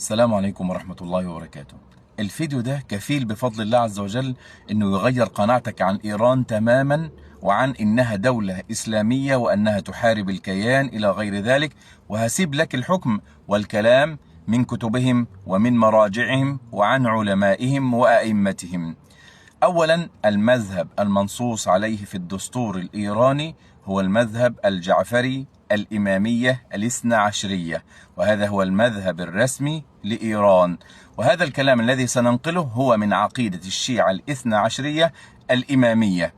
السلام عليكم ورحمة الله وبركاته. الفيديو ده كفيل بفضل الله عز وجل انه يغير قناعتك عن ايران تماما، وعن انها دولة اسلامية وانها تحارب الكيان الى غير ذلك. وهسيب لك الحكم والكلام من كتبهم ومن مراجعهم وعن علمائهم وائمتهم. اولا، المذهب المنصوص عليه في الدستور الايراني هو المذهب الجعفري الإمامية الاثنى عشرية، وهذا هو المذهب الرسمي لإيران. وهذا الكلام الذي سننقله هو من عقيدة الشيعة الاثنى عشرية الإمامية.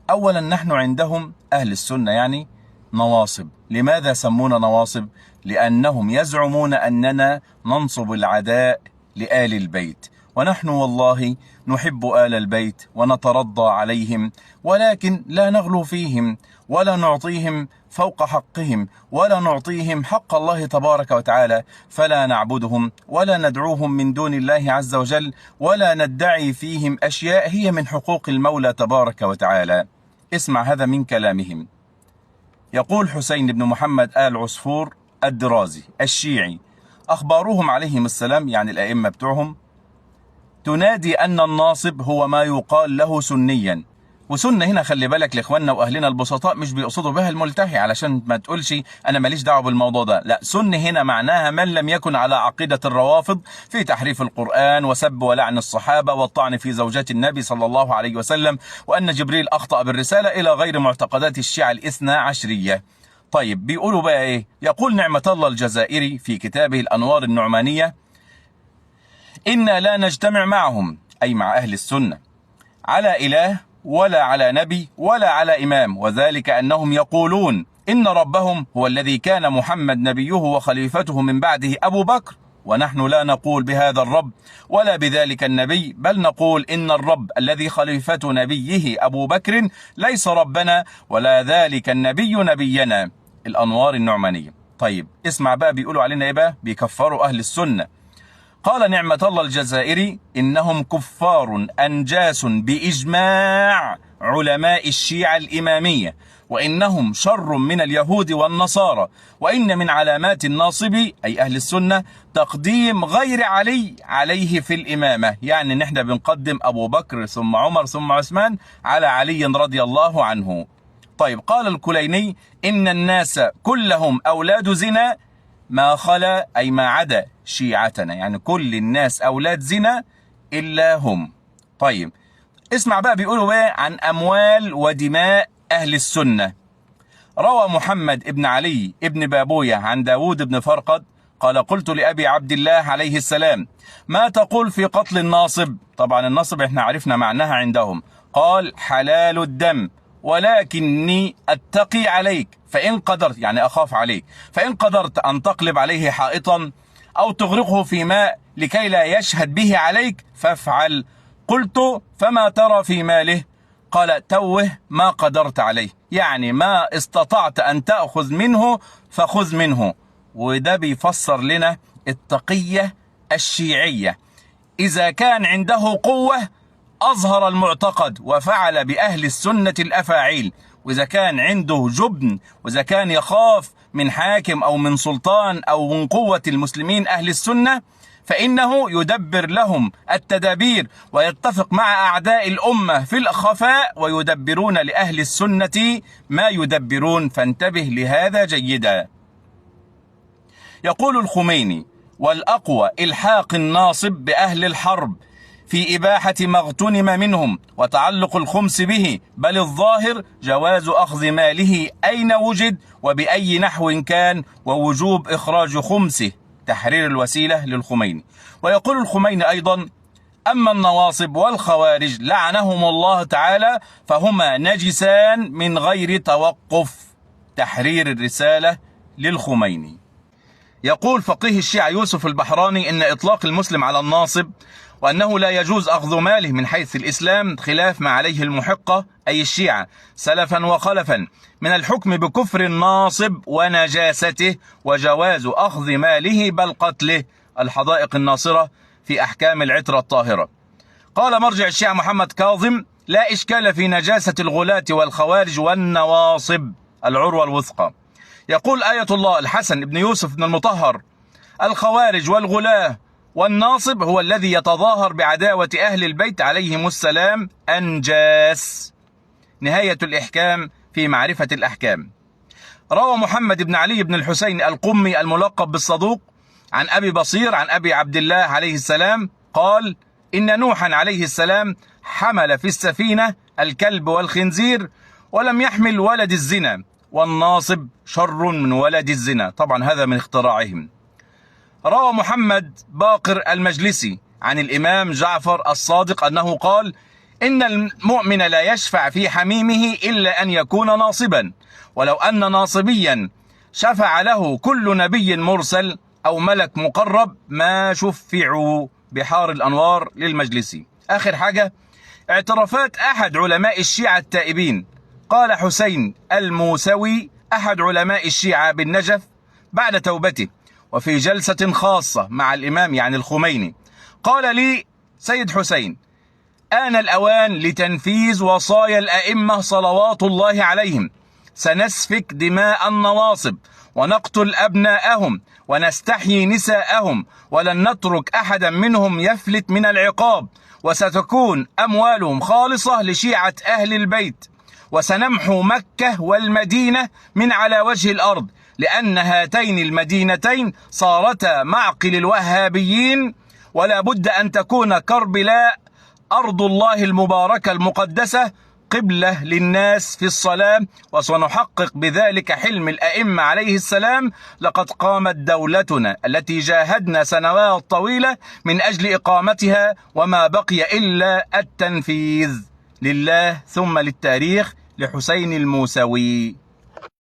أولا، نحن عندهم أهل السنة يعني نواصب. لماذا سمونا نواصب؟ لأنهم يزعمون أننا ننصب العداء لآل البيت، ونحن والله نحب آل البيت ونترضى عليهم، ولكن لا نغلو فيهم ولا نعطيهم فوق حقهم ولا نعطيهم حق الله تبارك وتعالى، فلا نعبدهم ولا ندعوهم من دون الله عز وجل، ولا ندعي فيهم أشياء هي من حقوق المولى تبارك وتعالى. اسمع هذا من كلامهم. يقول حسين بن محمد آل عصفور الدرازي الشيعي: أخبارهم عليهم السلام، يعني الأئمة بتوعهم، تنادي أن الناصب هو ما يقال له سنيا. وسنة هنا خلي بالك لإخواننا وأهلنا البسطاء مش بيقصدوا بها الملتحي، علشان ما تقولش أنا ماليش دعوة بالموضوع ده. لا، سنة هنا معناها من لم يكن على عقيدة الروافض في تحريف القرآن وسب ولعن الصحابة والطعن في زوجات النبي صلى الله عليه وسلم، وأن جبريل أخطأ بالرسالة، إلى غير معتقدات الشيعة الاثنى عشرية. طيب، بيقولوا بقى إيه؟ يقول نعمة الله الجزائري في كتابه الأنوار النعمانية: إنا لا نجتمع معهم، أي مع أهل السنة، على إله ولا على نبي ولا على إمام، وذلك أنهم يقولون إن ربهم هو الذي كان محمد نبيه وخليفته من بعده أبو بكر، ونحن لا نقول بهذا الرب ولا بذلك النبي، بل نقول إن الرب الذي خليفة نبيه أبو بكر ليس ربنا ولا ذلك النبي نبينا. الأنوار النعمانية. طيب اسمع بقى، بيقولوا علينا إيه بقى؟ بيكفروا أهل السنة. قال نعمة الله الجزائري: إنهم كفار أنجاس بإجماع علماء الشيعة الإمامية، وإنهم شر من اليهود والنصارى، وإن من علامات الناصب أي أهل السنة تقديم غير علي عليه في الإمامة، يعني نحن بنقدم أبو بكر ثم عمر ثم عثمان على علي رضي الله عنه. طيب، قال الكليني: إن الناس كلهم أولاد زنا ما خلا، أي ما عدا شيعتنا، يعني كل الناس أولاد زنا إلا هم. طيب اسمع بقى، بيقولوا بقى عن أموال ودماء أهل السنة. روى محمد ابن علي ابن بابوية عن داود بن فرقد قال: قلت لأبي عبد الله عليه السلام: ما تقول في قتل الناصب؟ طبعا الناصب احنا عرفنا معناها عندهم. قال: حلال الدم، ولكني أتقي عليك فإن قدرت، يعني أخاف عليك، فإن قدرت أن تقلب عليه حائطا أو تغرقه في ماء لكي لا يشهد به عليك فافعل. قلت: فما ترى في ماله؟ قال: توه ما قدرت عليه، يعني ما استطعت أن تأخذ منه فخذ منه. وده بيفسر لنا التقية الشيعية. إذا كان عنده قوة أظهر المعتقد وفعل بأهل السنة الأفاعيل، وإذا كان عنده جبن وإذا كان يخاف من حاكم أو من سلطان أو من قوة المسلمين أهل السنة فإنه يدبر لهم التدابير ويتفق مع أعداء الأمة في الخفاء، ويدبرون لأهل السنة ما يدبرون، فانتبه لهذا جيدا. يقول الخميني: والأقوى إلحاق الناصب بأهل الحرب في إباحة ما اغتنم منهم وتعلق الخمس به، بل الظاهر جواز أخذ ماله أين وجد وبأي نحو كان، ووجوب إخراج خمسه. تحرير الوسيلة للخميني. ويقول الخميني أيضا: أما النواصب والخوارج لعنهم الله تعالى فهما نجسان من غير توقف. تحرير الرسالة للخميني. يقول فقيه الشيعة يوسف البحراني: إن إطلاق المسلم على الناصب وأنه لا يجوز أخذ ماله من حيث الإسلام خلاف ما عليه المحقة أي الشيعة سلفا وخلفا من الحكم بكفر الناصب ونجاسته وجواز أخذ ماله بل قتله. الحدائق الناصرة في أحكام العترة الطاهرة. قال مرجع الشيعة محمد كاظم: لا إشكال في نجاسة الغلاة والخوارج والنواصب. العروة الوثقى. يقول آية الله الحسن بن يوسف بن المطهر: الخوارج والغلاة والناصب هو الذي يتظاهر بعداوة أهل البيت عليهم السلام أنجاس. نهاية الإحكام في معرفة الأحكام. روى محمد بن علي بن الحسين القمي الملقب بالصدوق عن أبي بصير عن أبي عبد الله عليه السلام قال: إن نوحا عليه السلام حمل في السفينة الكلب والخنزير ولم يحمل ولد الزنا، والناصب شر من ولد الزنا. طبعا هذا من اختراعهم. روى محمد باقر المجلسي عن الإمام جعفر الصادق أنه قال: إن المؤمن لا يشفع في حميمه إلا أن يكون ناصبا، ولو أن ناصبيا شفع له كل نبي مرسل أو ملك مقرب ما شفعوا. بحار الأنوار للمجلسي. آخر حاجة، اعترافات أحد علماء الشيعة التائبين. قال حسين الموسوي أحد علماء الشيعة بالنجف بعد توبته وفي جلسة خاصة مع الإمام يعني الخميني، قال لي: سيد حسين، آن الأوان لتنفيذ وصايا الأئمة صلوات الله عليهم. سنسفك دماء النواصب ونقتل أبناءهم ونستحيي نساءهم، ولن نترك أحدا منهم يفلت من العقاب، وستكون أموالهم خالصة لشيعة أهل البيت، وسنمحو مكة والمدينة من على وجه الأرض، لأن هاتين المدينتين صارتا معقل الوهابيين، ولا بد أن تكون كربلاء أرض الله المباركة المقدسة قبلة للناس في الصلاة، وسنحقق بذلك حلم الأئمة عليه السلام. لقد قامت دولتنا التي جاهدنا سنوات طويلة من أجل إقامتها، وما بقي إلا التنفيذ. لله ثم للتاريخ، لحسين الموسوي.